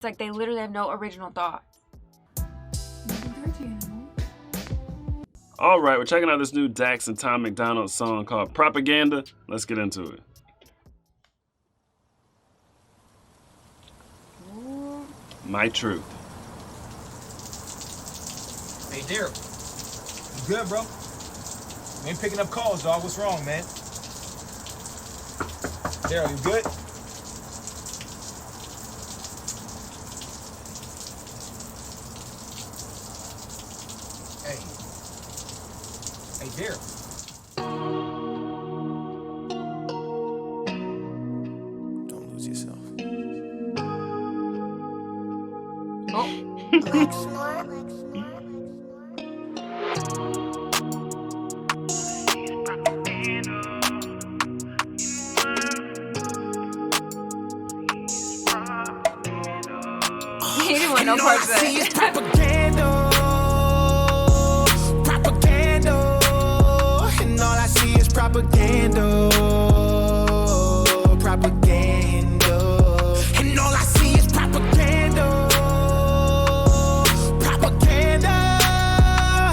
It's like they literally have no original thought. All right, we're checking out this new Dax and Tom MacDonald song called Propaganda. Let's get into it. Ooh. My truth. Hey, Daryl. You good, bro? You ain't picking up calls, dog. What's wrong, man? Daryl, you good? Hey. Hey, Daryl. Don't lose yourself. Oh. He didn't want no parts of that. Propaganda, propaganda, and all I see is propaganda, propaganda, and all I see is propaganda, propaganda,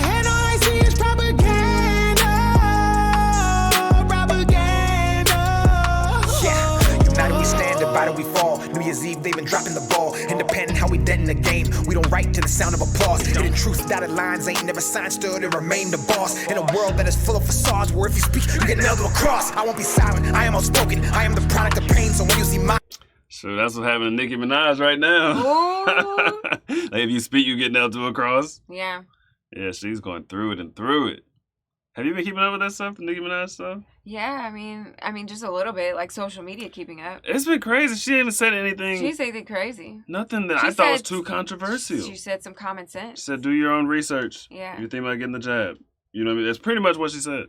and all I see is propaganda, propaganda. Yeah, united we stand, divided we fall. New Year's Eve, they've been dropping the ball. Independent, how we dead in the game. We don't write to the sound of applause. Hidden truth, dotted lines, ain't never signed, stood and remain the boss. In a world that is full of facades, where if you speak, you get nailed to a cross. I won't be silent, I am outspoken. I am the product of pain, so when you see my... Sure, that's what's happening to Nicki Minaj right now. Like if you speak, you get nailed to a cross. Yeah. Yeah, she's going through it and through it. Have you been keeping up with that stuff, the Nicki Minaj stuff? Yeah, I mean, just a little bit, like social media keeping up. It's been crazy. She ain't said anything. She said it crazy. Nothing that She I thought was said- too controversial. She said some common She sense. said, do your own research. Yeah. You think about getting the jab. You know what I mean? That's pretty much what she said.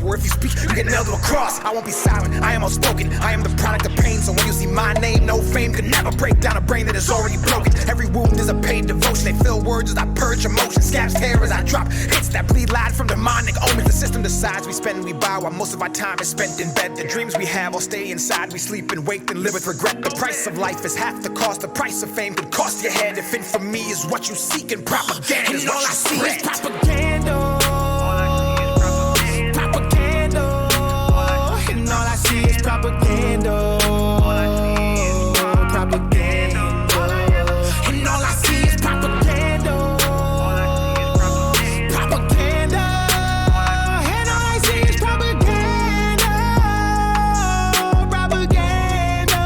Where if you speak, you get nailed to a cross. I won't be silent, I am outspoken. I am the product of pain, so when you see my name, no fame could never break down a brain that is already broken. Every wound is a paid devotion. They fill words as I purge emotion. Scabs tear as I drop hits that bleed lied from demonic omens. The system decides we spend and we buy, while most of our time is spent in bed. The dreams we have all stay inside. We sleep and wake and live with regret. The price of life is half the cost. The price of fame could cost your head. If infamy is what you seek and propaganda is what you spread. Propaganda. And all I see is propaganda, propaganda, and all I see is propaganda, propaganda, and all I see is propaganda, propaganda.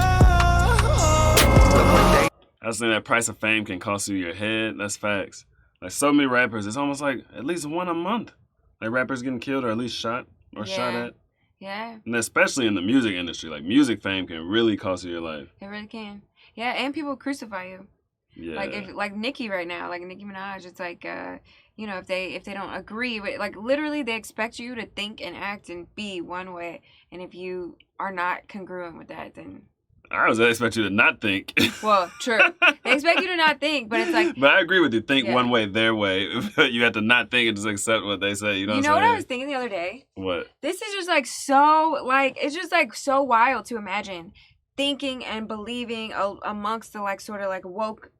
I was saying that price of fame can cost you your head. That's facts. Like so many rappers, it's almost like at least one a month. Like rappers getting killed or at least shot or shot at. Yeah. And especially in the music industry, like music fame can really cost you your life. It really can. Yeah, and people crucify you. Yeah. Like Nicki right now, like Nicki Minaj, it's like you know, if they don't agree with, like, literally they expect you to think and act and be one way, and if you are not congruent with that, then I was expect you to not think. well, true. They expect you to not think, but it's like, But I agree with you. Think Yeah. one way, their way. You have to not think and just accept what they say. You know you what know I'm what I saying? was thinking the other day? What? This is just like so, like, it's just like so wild to imagine thinking and believing amongst the like sort of like woke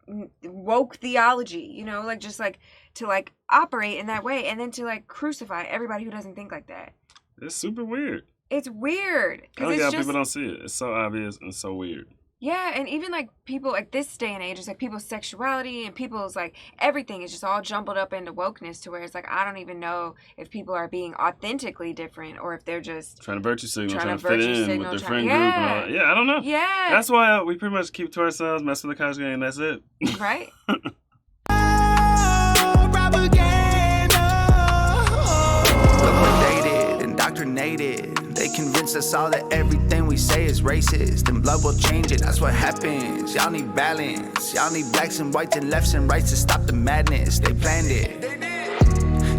theology, you know, like just like to like operate in that way and then to like crucify everybody who doesn't think like that. It's super weird. It's weird I because don't it's get how just people don't see it. It's so obvious and so weird. yeah, and even like people like this day and age, it's like people's sexuality and people's like everything is just all jumbled up into wokeness to where it's like I don't even know if people are being authentically different or if they're just Trying to virtue signal, Trying trying to to fit virtue in signal, with their trying- friend group and all Yeah. that. Yeah, I don't know. yeah, That's why we pretty much keep to ourselves, mess with the college gang, and that's it. right. Look what they did, indoctrinated. They convinced us all that everything we say is racist. And blood will change it, that's what happens. Y'all need balance. Y'all need blacks and whites and lefts and rights to stop the madness. They planned it.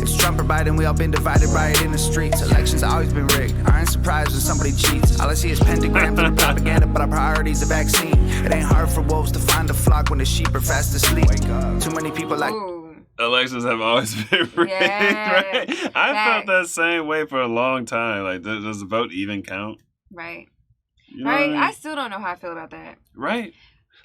It's Trump or Biden, we all been divided by it in the streets. Elections always been rigged. I ain't surprised when somebody cheats. All I see is pentagram for the propaganda, but our priority's a vaccine. It ain't hard for wolves to find a flock when the sheep are fast asleep. Too many people like... Ooh. Elections have always been rigged, Yeah. right? I felt Facts. that same way for a long time. Like, does the vote even count? Right. You know Right. what I mean? I still don't know how I feel about that. Right.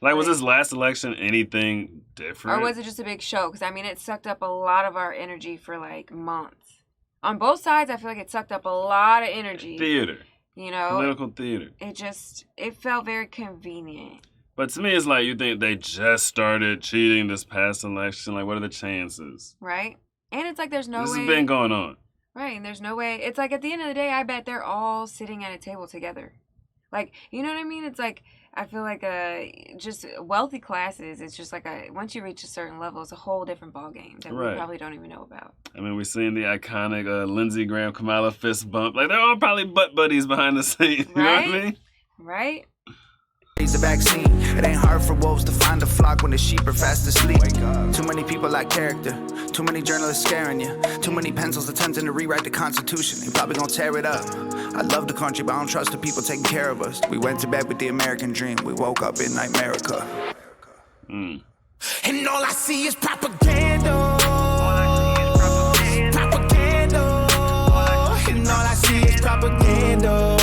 Like, was this last election anything different? Or was it just a big show? Because, I mean, it sucked up a lot of our energy for, like, months. On both sides, I feel like it sucked up a lot of energy. Theater. You know? Political theater. It felt very convenient. But to me, it's like, you think they just started cheating this past election? Like, what are the chances? Right? And it's like there's no way. This has been going on. Right, and there's no way. It's like at the end of the day, I bet they're all sitting at a table together. Like, you know what I mean? It's like, I feel like just wealthy classes, it's just like once you reach a certain level, it's a whole different ballgame that we probably don't even know about. I mean, we've seen the iconic Lindsey Graham Kamala fist bump. Like, they're all probably butt buddies behind the scenes. You know what I mean? Right? Needs a vaccine. It ain't hard for wolves to find a flock when the sheep are fast asleep. Too many people lack character. Too many journalists scaring you. Too many pencils attempting to rewrite the Constitution. They probably gonna tear it up. I love the country, but I don't trust the people taking care of us. We went to bed with the American dream. We woke up in NIGHTMERICA. And all I see is propaganda. Propaganda. And all I see is propaganda.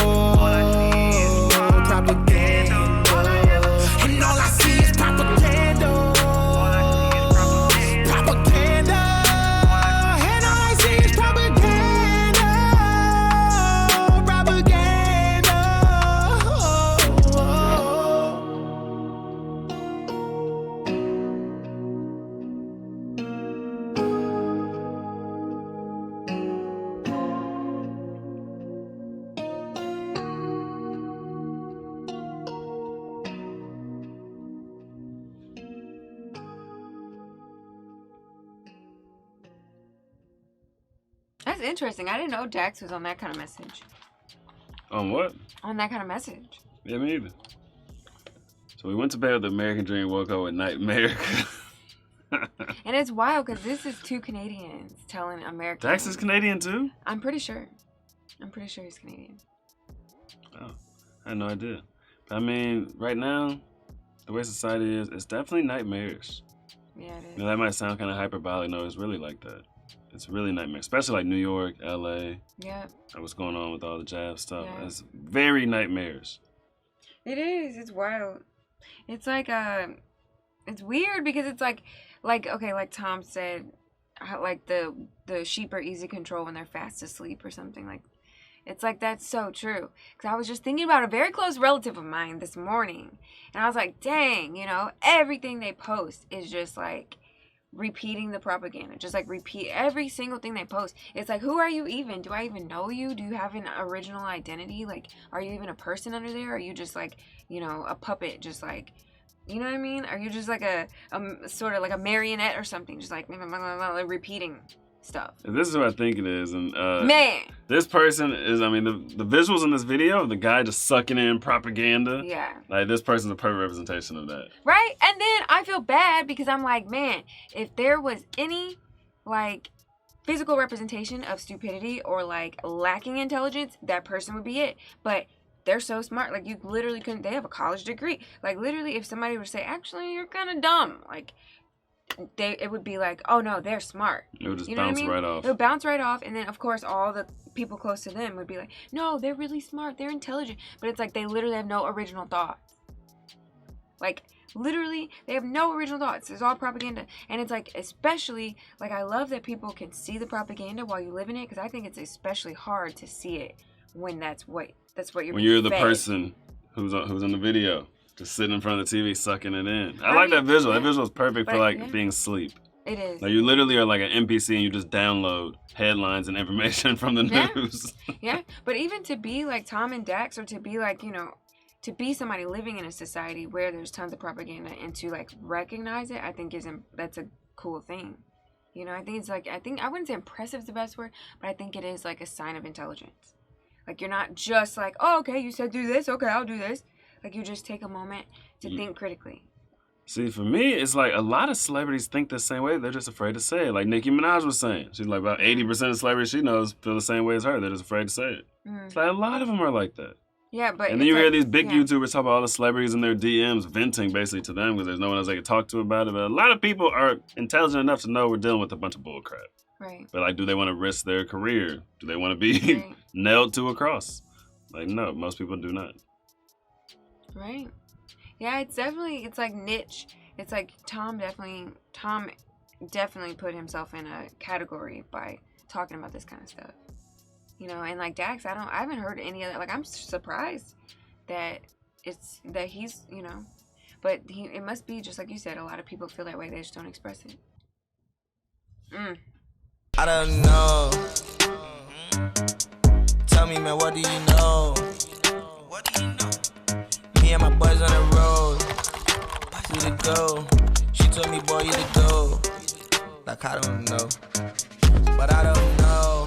That's interesting. I didn't know Dax was on that kind of message. On what? On that kind of message. Yeah, me either. So we went to bed with the American dream, woke up with NIGHTMERICA. And it's wild because this is two Canadians telling Americans. Dax is Canadian too? I'm pretty sure. He's Canadian. Oh, I had no idea. But I mean, right now, the way society is, it's definitely nightmarish. Yeah, it is. You know, that might sound kind of hyperbolic. No, it's really like that. It's really nightmare, especially like New York, LA. Yeah. What's going on with all the jazz stuff? Yeah. It's very nightmarish. It is. It's wild. It's like it's weird because it's like okay, like Tom said, how, like the sheep are easy control when they're fast asleep or something like. It's like that's so true. Because I was just thinking about a very close relative of mine this morning, and I was like, dang, you know, everything they post is just like. Repeating the propaganda, just like repeat every single thing they post. It's like, who are you even? Do I even know you? Do you have an original identity? Like, are you even a person under there? Are you just like, you know, a puppet? Just like, you know what I mean? Are you just like a sort of like a marionette or something? Just like repeating stuff. This is what I think it is, and man, this person is. I mean, the visuals in this video of the guy just sucking in propaganda. Yeah. Like this person's a perfect representation of that. Right, and then I feel bad because I'm like, man, if there was any like physical representation of stupidity or like lacking intelligence, that person would be it. But they're so smart, like you literally couldn't. They have a college degree. Like literally, if somebody were to say, actually, you're kind of dumb, like. It would be like, oh no, they're smart. It would just you know bounce what I mean? right off. It would bounce right off, and then of course all the people close to them would be like, no, they're really smart, they're intelligent. But it's like they literally have no original thoughts. Like literally, they have no original thoughts. It's all propaganda, and it's like especially like I love that people can see the propaganda while you live in it, because I think it's especially hard to see it when that's what you're. When you're the fed. person who's in the video. Just sitting in front of the TV, sucking it in. I like that visual. Yeah. That visual is perfect for like being asleep. It is. Like you literally are like an NPC and you just download headlines and information from the news. Yeah, but even to be like Tom and Dax, or to be like, you know, to be somebody living in a society where there's tons of propaganda and to like recognize it, I think that's a cool thing. You know, I think I wouldn't say impressive is the best word, but I think it is like a sign of intelligence. Like you're not just like, oh, okay, you said do this, okay, I'll do this. Like, you just take a moment to think critically. See, for me, it's like a lot of celebrities think the same way. They're just afraid to say it. Like Nicki Minaj was saying. She's like, about 80% of celebrities she knows feel the same way as her. They're just afraid to say it. It's like a lot of them are like that. Yeah, but and then you hear these big YouTubers talk about all the celebrities in their DMs venting basically to them because there's no one else they can talk to about it. But a lot of people are intelligent enough to know we're dealing with a bunch of bull crap. Right. But like, do they want to risk their career? Do they want to be nailed to a cross? Like, no, most people do not. Right. Yeah, it's like niche. It's like Tom definitely put himself in a category by talking about this kind of stuff. You know, and like Dax, I haven't heard any other, like, I'm surprised that he's, you know, but it must be just like you said, a lot of people feel that way, they just don't express it. I don't know. Tell me, man, what do you know? What do you know? Me and my boys on the road. You to go. She told me, boy, you to go. Like, I don't know. But I don't know.